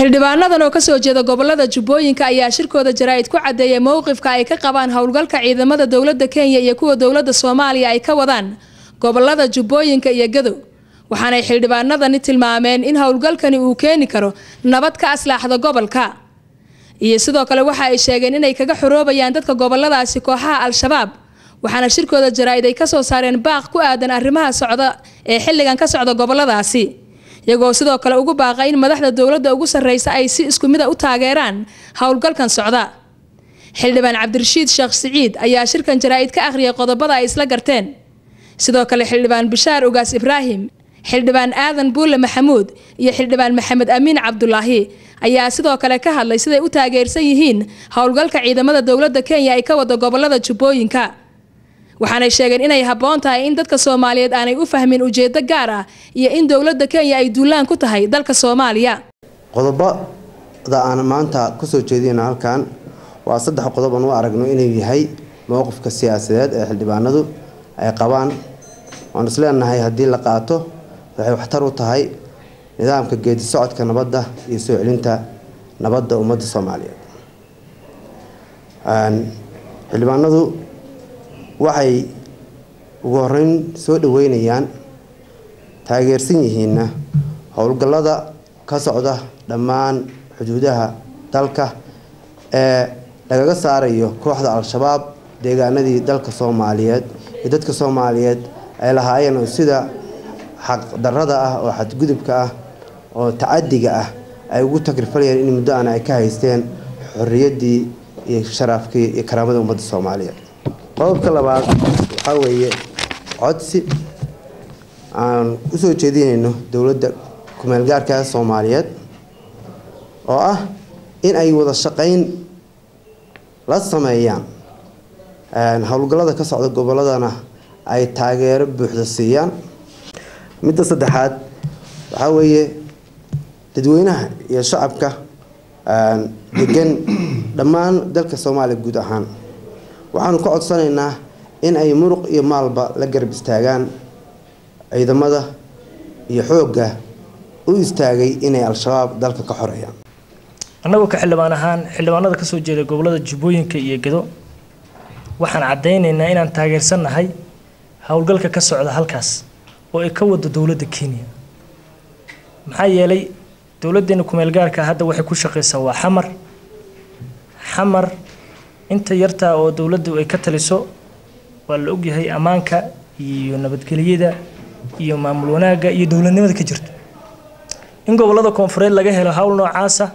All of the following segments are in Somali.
xildhibaanadan oo ka soo jeeda gobolada Jubbooyinka ayaa shirkooda jaraa'id ku cadeeyay mowqifka ay ka qabaan hawlgalka ciidamada dawladda Kenya iyo kuwa dawladda Soomaaliya ay ka wadaan gobolada Jubbooyinka iyo Gadow waxaana xildhibaanadani tilmaameen in hawlgalkani uu keeni karo nabad ka aslaaxda gobolka iyo sidoo kale waxa ay sheegeen inay kaga xoroobayaan dadka goboladaasi kooxaha al-shabaab waxaana shirkooda jaraa'id ay ka soo saareen baaq ku aadan arrimaha socda ee xilligan ka socda goboladaasi iyagoo sidoo kale ugu baaqay in madaxda dawladda ugu sarreysa ay si isku mid ah u taageeraan hawlgalkan socda xildhibaan Cabdirashiid Sheekh Saciid ayaa shirkan jaraa'id ka akhriyay qodobada ay isla garteen sidoo kale xildhibaan Bishaar Ugaas Ibraahim xildhibaan Aadan Buule Maxamuud iyo xildhibaan Maxamed Amiin Cabdullaahi ayaa sidoo kale ka hadlay siday u taageersan yihiin hawlgalka ciidamada dawladda Kenya ay ka wada gobolada Jubbooyinka waxaana sheegeen inay habboon tahay in dadka Soomaaliyeed aanay u fahmin ujeedo gaar ah iyo in dawladda Kenya ay duulaan ku tahay dalka Soomaaliya qodobada aan maanta ku soo jeedinaa halkan waa saddex qodob oo aragno inuu yahay mowqifka siyaasadeed ee xildhibaanadu ay qabaan oo isleenahay hadii la qaato waxay waxtar u tahay nidaamka geedi socodka nabadda iyo soo celinta nabadda ummadda Soomaaliyeed xildhibaanadu waxay ugu horeyn soo dhaweynayaan taageersan yihiinna howlgallada ka socda dhammaan xuduudaha dalka ee lagaga saarayo kooxda al-shabaab deegaanadii dalka Soomaaliyeed iyo dadka Soomaaliyeed ay lahaayeen sida xaq darrada ah oo xadgudubka ah oo taadiga ah ay ugu tagrifayeen in muddo aan ay ka haysteen xorriyadii iyo sharafkii iyo karaamada ummadda Soomaaliyeed qodobka labaad waxa weeye codsi aan u soo jeedinayno dawladda kumeel gaarka Soomaaliyeed oo ah in ay wada shaqayn la sameeyaan hawlgallada ka socda goboladana ay taageero buuxda siiyaan midda saddexaad waxa weeye dadweynaha iyo shacabka degan dhammaan dalka Soomaaliya guud ahaan waxaanu ka codsanaynaa in ay muruq iyo maalba la garab istaagaan ciidamada iyo xoogga u istaagay inay al-shabaab dalka ka xoreeyaan annagu ka xildhibaan ahaan xildhibaanada ka soo jeeda gobolada Jubbooyinka iyo Gadow waxaan cadeynaynaa inaan taageersanahay hawlgalka ka socda halkaas oo ay ka wado dawladda Kenya maxaa yeelay dawladdeena kumeel gaarka hadda waxay ku shaqeysaa waa xamar inta yarta oo dawladdu ay ka taliso waa la og yahay amaanka iyo nabadgelyada iyo maamul wanaaga iyo dawladnimada ka jirto in gobolada koonfureed laga helo hawl noocaas ah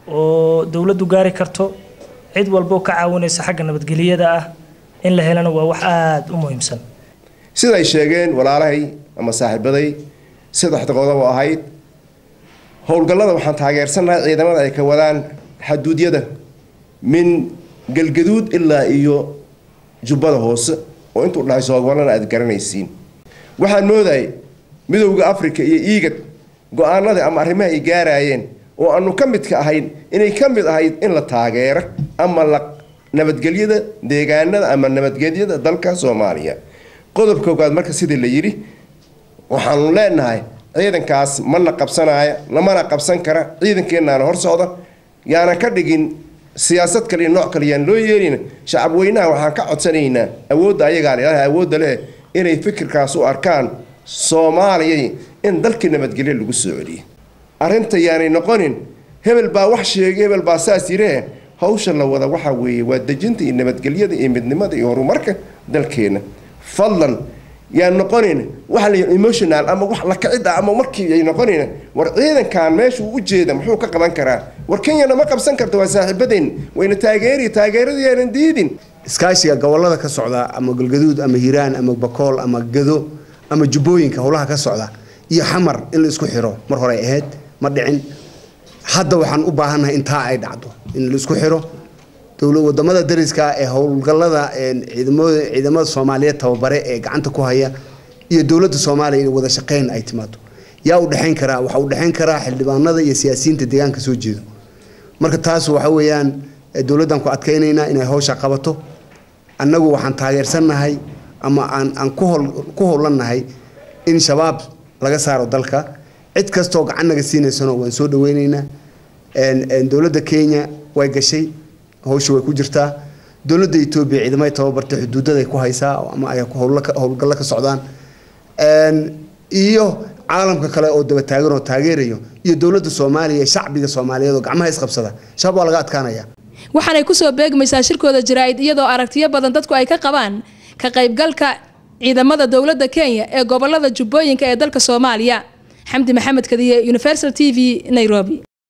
oo dawladdu gaari karto cid walba ka caawinaysa xagga nabadgelyada ah in la helana waa wax aad u muhiimsan sida ay sheegeen walaalahay ama saaxiibaday saddexda qodob oo ahayd howlgallada waxaan taageersanahay ciidamada ay ka wadaan xuduudyada min galgaduud ilaa iyo jubbada hoose oo intuu dhahay Soomaaliland aad garanaysiin waxaan mooday midowga Afrika iyo IGAD go'aanada ama arrimaha ay gaarayeen oo aanu ka mid ka ahayn inay ka mid ahayd in la taageero ama la nabadgelyada deegaanada ama nabadgelyada dalka Soomaaliya qodobka koowaad marka sidii la yiri waxaan leenahay ciidankaas ma la qabsanayo lama qabsan kara ciidankeena hor socda yaana ka dhigin siyaasad kale nooc kale yaan loo yeelin shacab weynaha waxaan ka codsanaynaa awoodda ayaga leeyahay awoodda leh inay fikirkaas u arkaan Soomaaliya in dalka nabadgelyo lagu soo celiyo arinta yaanay noqonin hebel baa wax sheegay hebel baa saas yireen hawsha la wada waxa weeye waa dejinta iyo nabadgelyada iyo midnimada iyo horumarka dalkeena fadlan yaan noqonin wax la emotional ama wax la kacid ama markii ay noqonin war ciidankan meesha uu u jeeda muxuu ka qaban karaa war Kenya ma qabsan karto waa saaxiibadeen wayna taageeradii diidin iskaashiga gobolada ka socda ama Galgaduud ama Hiiraan ama Bakool ama Gadow ama Jubbooyinka howlaha ka socda iyo xamar in la isku xiro mar hore ahayd ma dhicin hadda waxaan u baahanahay inta ay dhacdo in la isku xiro dawladda wadamada dariska ee howlgallada ciidamada Soomaaliyeed tababare ee gacanta ku haya iyo dawladda Soomaaliya in wada shaqeyn ay timaado yaa u dhaxayn kara waxa u dhaxayn kara xildhibaanada iyo siyaasiyiinta deegaanka soo jeedo marka taas waxa weeyaan dawladdan ku adkaynaynaa inay hawsha qabato annagu waxaan taageersanahay ama aan ku howlanahay in shabaab laga saaro dalka cid kasto gacan naga siinaysan waan soo dhaweynaynaa dowladda Kenya way gashay hawsha way ku jirtaa dowladda Ethiopia ciidamada tababartay xuduudada ay ku haysaa ama ay howlgalo ka socdaan iyo caalamka kale oo daba taagan oo taageerayo iyo dowladda Soomaaliya shacbiga Soomaaliyeed oo gacmaha isqabsada shab waa laga adkaanaya waxaanay ku soo beegmaysaa shirkooda jaraa'id iyadoo aragtiyo badan dadku ay ka qabaan ka qaybgalka ciidamada dowladda Kenya ee gobolada Jubbooyinka ee dalka Soomaaliya Xamdi Maxamed Kadiye Universal TV Nairobi